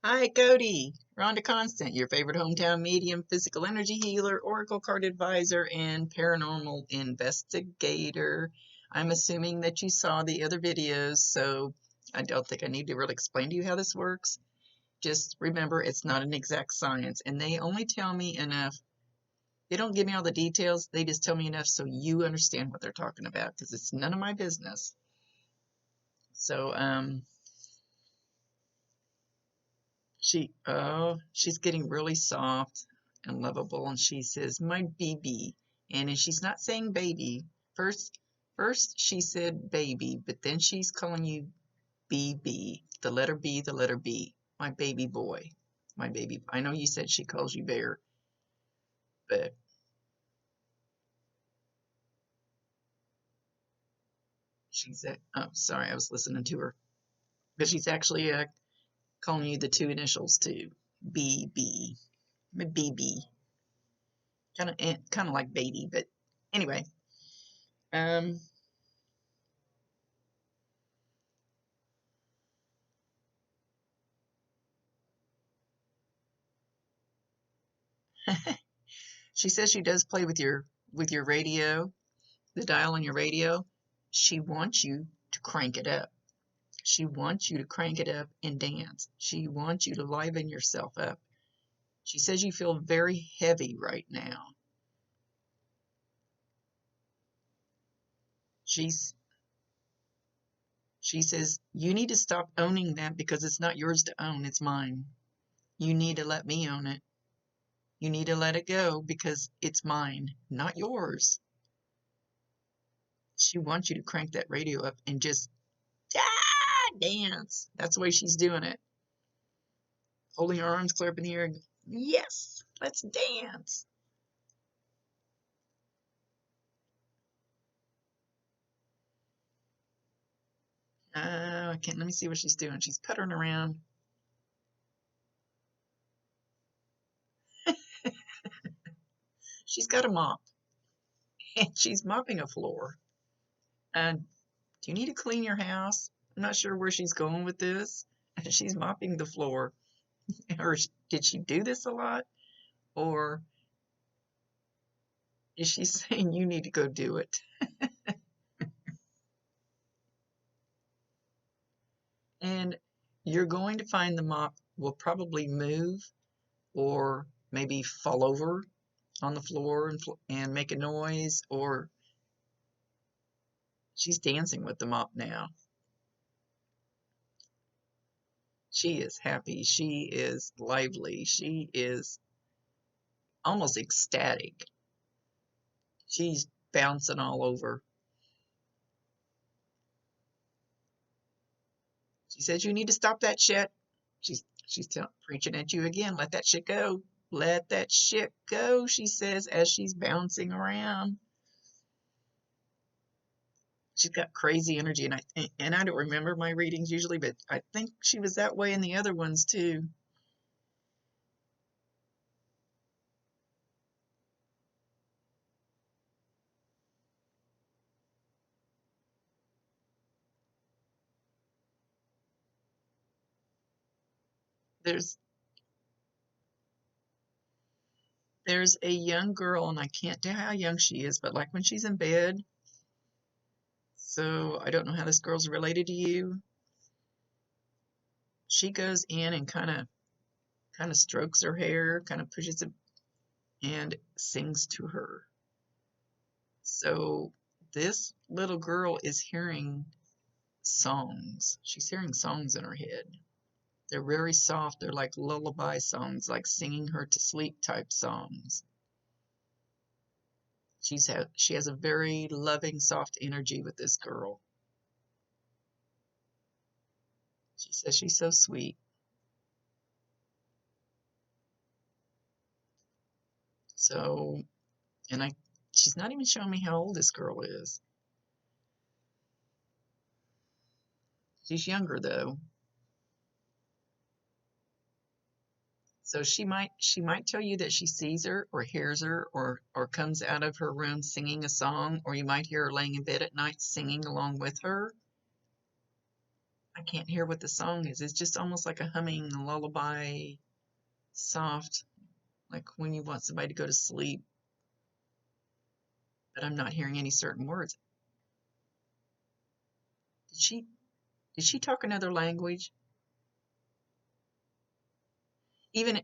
Hi, Cody. Rhonda Constant, your favorite hometown medium, physical energy healer, oracle card advisor, and paranormal investigator. I'm assuming that you saw the other videos, so I don't think I need to really explain to you how this works. Just remember, it's not an exact science, and they only tell me enough. They don't give me all the details, they just tell me enough so you understand what they're talking about, because it's none of my business. So, she's getting really soft and lovable, and she says, "My baby," and she's not saying baby. First, first she said baby, but then she's calling you BB, the letter B, the letter B. My baby boy, my baby. I know you said she calls you bear, but she's oh, sorry, I was listening to her, but she's actually calling you the two initials too, BB, my baby, kind of like baby, but anyway. Um, she says she does play with your radio, the dial on your radio. She wants you to crank it up. She wants you to crank it up and dance. She wants you to liven yourself up. She says you feel very heavy right now. She's she says you need to stop owning that because it's not yours to own, it's mine. You need to let me own it. You need to let it go because it's mine, not yours. She wants you to crank that radio up and just dance. That's the way she's doing it. Holding her arms clear up in the air. Yes, let's dance. I can't. Let me see what she's doing. She's puttering around. She's got a mop, and she's mopping a floor. Do you need to clean your house? I'm not sure where she's going with this. She's mopping the floor. Or did she do this a lot? Or is she saying you need to go do it? And you're going to find the mop will probably move or maybe fall over on the floor and make a noise, or she's dancing with the mop now. She is happy. She is lively. She is almost ecstatic. She's bouncing all over. She says, "You need to stop that shit." She's preaching at you again. Let that shit go. Let that shit go, she says as she's bouncing around. She's got crazy energy, and I don't remember my readings usually, but I think she was that way in the other ones too. There's there's a young girl, and I can't tell how young she is, but like when she's in bed, so I don't know how this girl's related to you. She goes in and kind of strokes her hair, kind of pushes it, and sings to her. So this little girl is hearing songs. She's hearing songs in her head. They're very soft. They're like lullaby songs, like singing her to sleep type songs. She has a very loving, soft energy with this girl. She says she's so sweet. So, and she's not even showing me how old this girl is. She's younger though. So she might tell you that she sees her or hears her or comes out of her room singing a song, or you might hear her laying in bed at night singing along with her. can't hear what the song is. It's just almost like a humming lullaby, soft, like when you want somebody to go to sleep, but I'm not hearing any certain words. Did she talk another language? Even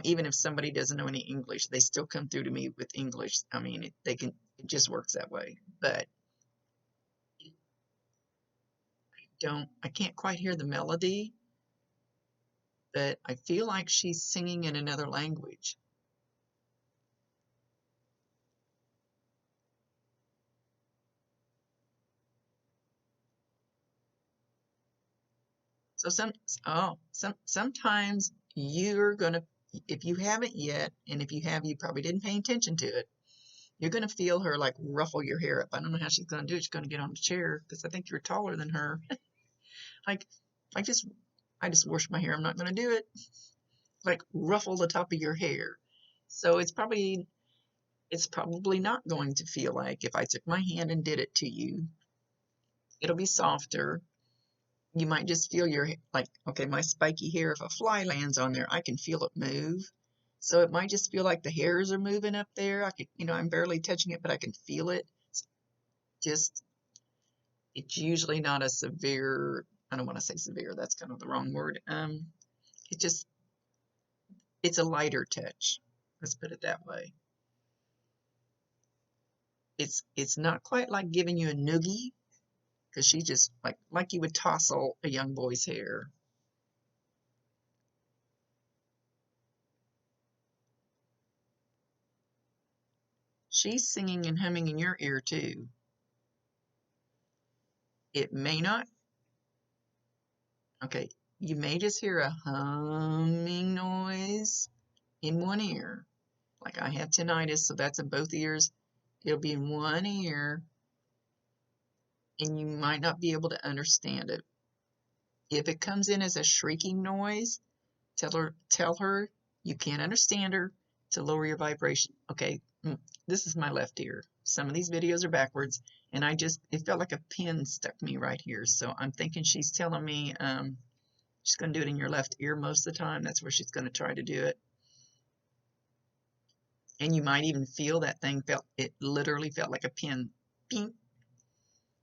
even if somebody doesn't know any English, they still come through to me with English. I mean, it just works that way. But I can't quite hear the melody, but I feel like she's singing in another language. So sometimes you're gonna, if you haven't yet, and if you have, you probably didn't pay attention to it, you're gonna feel her like ruffle your hair up. I don't know how she's gonna do it. She's gonna get on the chair because I think you're taller than her. Like, I just wash my hair. I'm not gonna do it. Like ruffle the top of your hair. So it's probably not going to feel like if I took my hand and did it to you. It'll be softer. You might just feel your, like, okay, my spiky hair, if a fly lands on there, I can feel it move. So it might just feel like the hairs are moving up there. I could, I'm barely touching it, but I can feel it. Just, it's usually not a severe, I don't want to say severe, that's kind of the wrong word. It just, it's a lighter touch. Let's put it that way. It's not quite like giving you a noogie, because she just, like you would tousle a young boy's hair. She's singing and humming in your ear too. It may not, okay, you may just hear a humming noise in one ear. Like I have tinnitus, so that's in both ears. It'll be in one ear, and you might not be able to understand it. If it comes in as a shrieking noise, tell her you can't understand her, to lower your vibration. Okay, this is my left ear. Some of these videos are backwards, and it felt like a pin stuck me right here. So I'm thinking she's telling me she's going to do it in your left ear most of the time. That's where she's going to try to do it. And you might even feel that thing it literally felt like a pin, ping,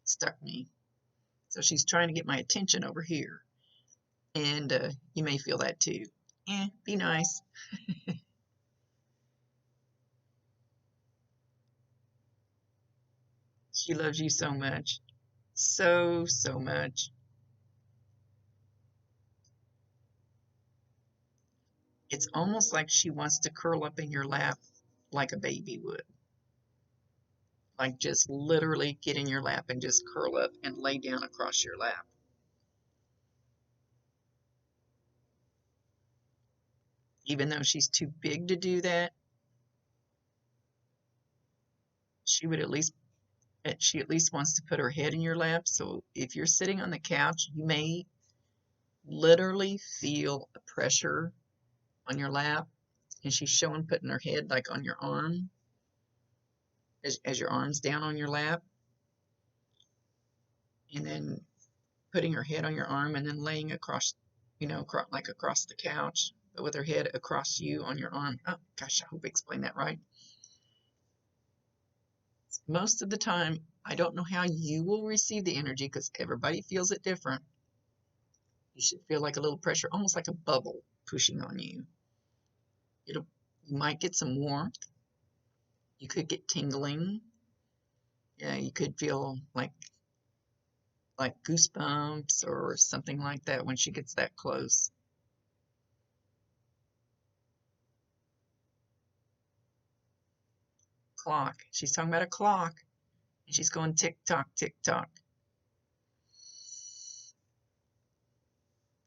stuck me. So she's trying to get my attention over here. And you may feel that too. Be nice. She loves you so much. So, so much. It's almost like she wants to curl up in your lap like a baby would. Like just literally get in your lap and just curl up and lay down across your lap. Even though she's too big to do that, she at least wants to put her head in your lap. So if you're sitting on the couch, you may literally feel a pressure on your lap, and she's showing putting her head like on your arm, as your arm's down on your lap, and then putting her head on your arm and then laying across, like across the couch, but with her head across you on your arm. Oh gosh, I hope I explained that right. Most of the time, I don't know how you will receive the energy because everybody feels it different. You should feel like a little pressure, almost like a bubble pushing on you. You might get some warmth. You could get tingling. Yeah, you could feel like goosebumps or something like that when she gets that close. Clock. She's talking about a clock, and she's going tick tock, tick tock.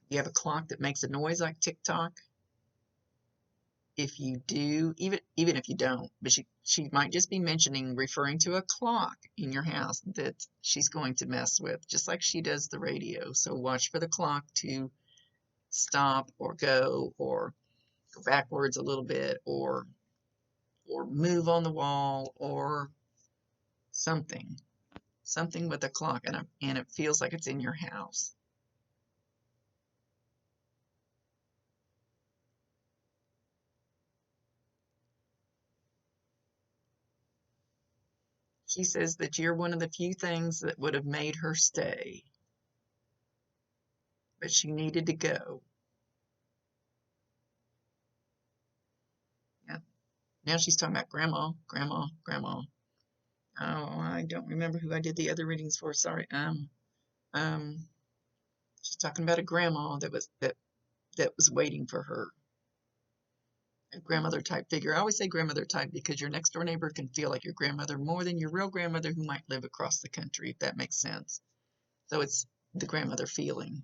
You have a clock that makes a noise like tick tock? If you do, even if you don't, but she might just be referring to a clock in your house that she's going to mess with, just like she does the radio. So watch for the clock to stop or go backwards a little bit or move on the wall or something with the clock, and it feels like it's in your house. She says that you're one of the few things that would have made her stay, but she needed to go. Yeah. Now she's talking about grandma, grandma, grandma. Oh, I don't remember who I did the other readings for. Sorry. Um, she's talking about a grandma that was waiting for her. A grandmother type figure. I always say grandmother type because your next door neighbor can feel like your grandmother more than your real grandmother who might live across the country, if that makes sense. So it's the grandmother feeling.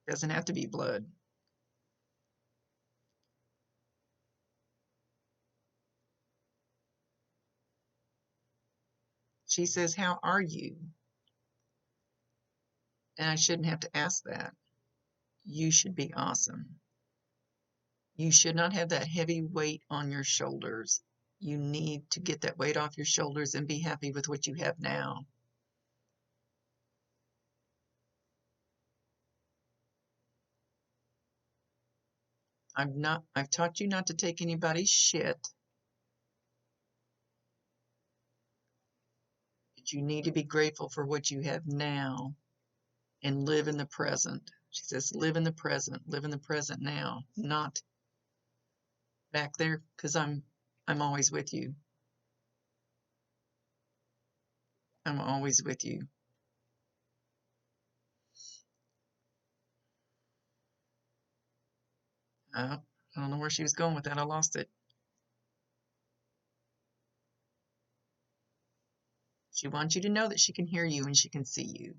Doesn't have to be blood. She says, "How are you?" And I shouldn't have to ask that. You should be awesome. You should not have that heavy weight on your shoulders. You need to get that weight off your shoulders and be happy with what you have now. I've taught you not to take anybody's shit, but you need to be grateful for what you have now and live in the present. She says, live in the present now, not back there, because I'm always with you. I'm always with you. I don't know where she was going with that. I lost it. She wants you to know that she can hear you and she can see you.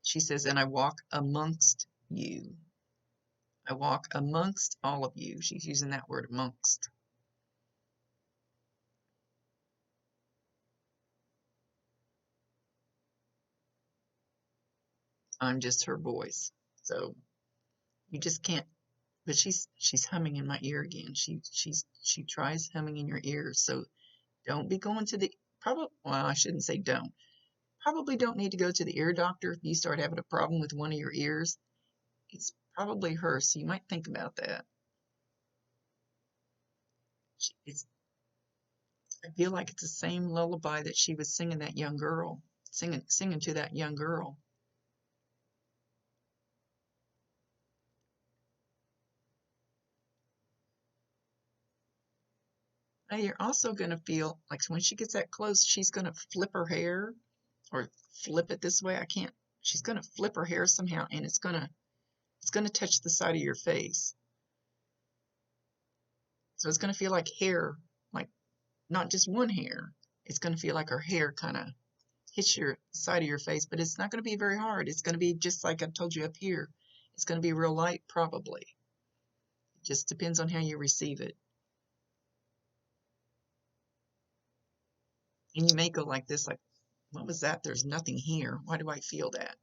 She says, and I walk amongst you. I walk amongst all of you. She's using that word amongst. I'm just her voice. So you just can't, but she's humming in my ear again. She tries humming in your ear. So don't be going to the well, I shouldn't say don't. Probably don't need to go to the ear doctor if you start having a problem with one of your ears. It's probably her, so you might think about that. It's I feel like it's the same lullaby that she was singing that young girl, singing to that young girl. Now you're also going to feel like when she gets that close, she's going to flip her hair or flip it this way. I can't. She's going to flip her hair somehow, and it's going to touch the side of your face. So it's going to feel like hair, like not just one hair. It's going to feel like her hair kind of hits your side of your face, but it's not going to be very hard. It's going to be just like I told you up here. It's going to be real light, probably. It just depends on how you receive it. And you may go like this, like, what was that? There's nothing here. Why do I feel that?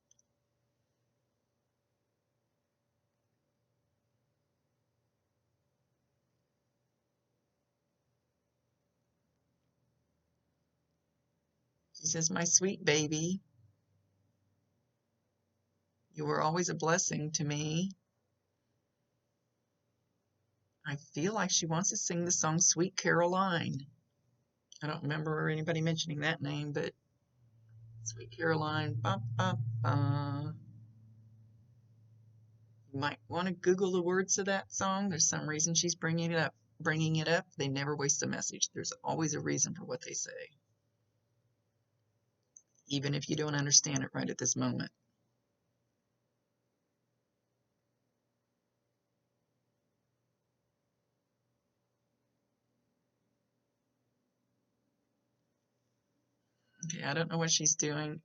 She says, my sweet baby, you were always a blessing to me. I feel like she wants to sing the song Sweet Caroline. I don't remember anybody mentioning that name, but Sweet Caroline, ba ba ba. You might want to Google the words to that song. There's some reason she's bringing it up. Bringing it up. They never waste a message. There's always a reason for what they say, even if you don't understand it right at this moment. Okay, I don't know what she's doing.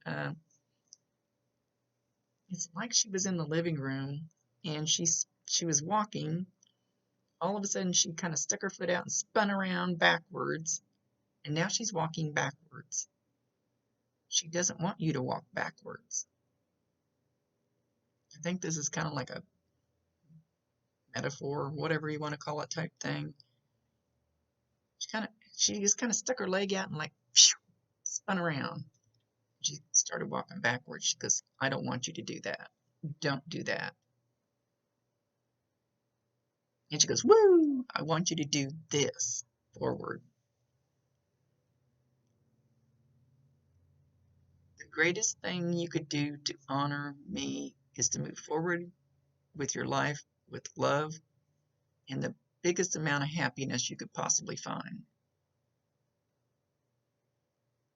It's like she was in the living room and she was walking. All of a sudden, she kind of stuck her foot out and spun around backwards, and now she's walking backwards. She doesn't want you to walk backwards. I think this is kind of like a metaphor, whatever you want to call it, type thing. She just kind of stuck her leg out and like phew, spun around. She started walking backwards. She goes, I don't want you to do that. Don't do that. And she goes, woo, I want you to do this forward. greatest thing you could do to honor me is to move forward with your life with love and the biggest amount of happiness you could possibly find.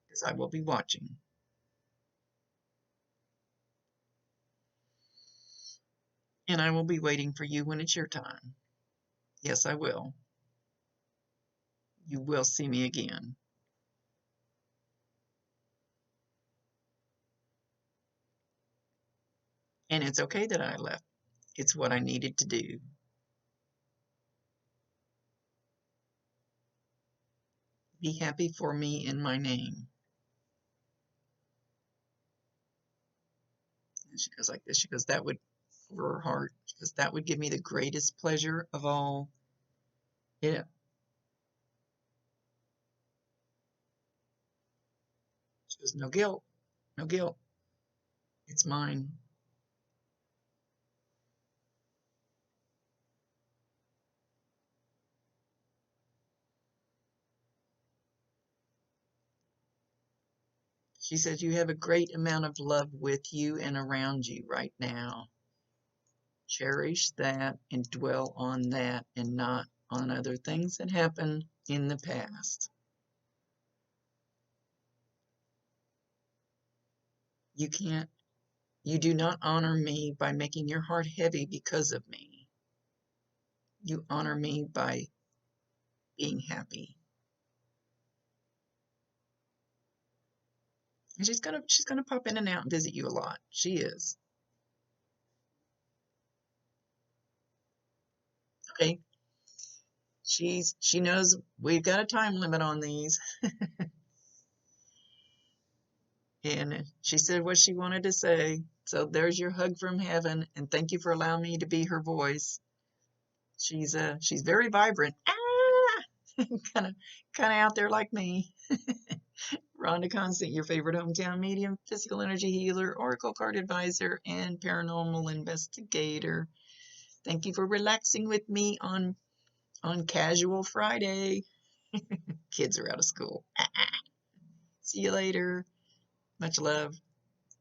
Because I will be watching. And I will be waiting for you when it's your time. Yes, I will. You will see me again. And it's okay that I left. It's what I needed to do. Be happy for me in my name. And she goes like this. She goes, that would, over her heart, she goes, that would give me the greatest pleasure of all. Yeah. She goes, no guilt. No guilt. It's mine. She says, you have a great amount of love with you and around you right now. Cherish that and dwell on that and not on other things that happened in the past. You can't, you do not honor me by making your heart heavy because of me. You honor me by being happy. And she's gonna pop in and out and visit you a lot. She is. Okay. She knows we've got a time limit on these. And she said what she wanted to say. So there's your hug from heaven, and thank you for allowing me to be her voice. She's very vibrant. Ah, kind of out there like me. Rhonda Constant, your favorite hometown medium, physical energy healer, oracle card advisor, and paranormal investigator. Thank you for relaxing with me on Casual Friday. Kids are out of school. See you later. Much love.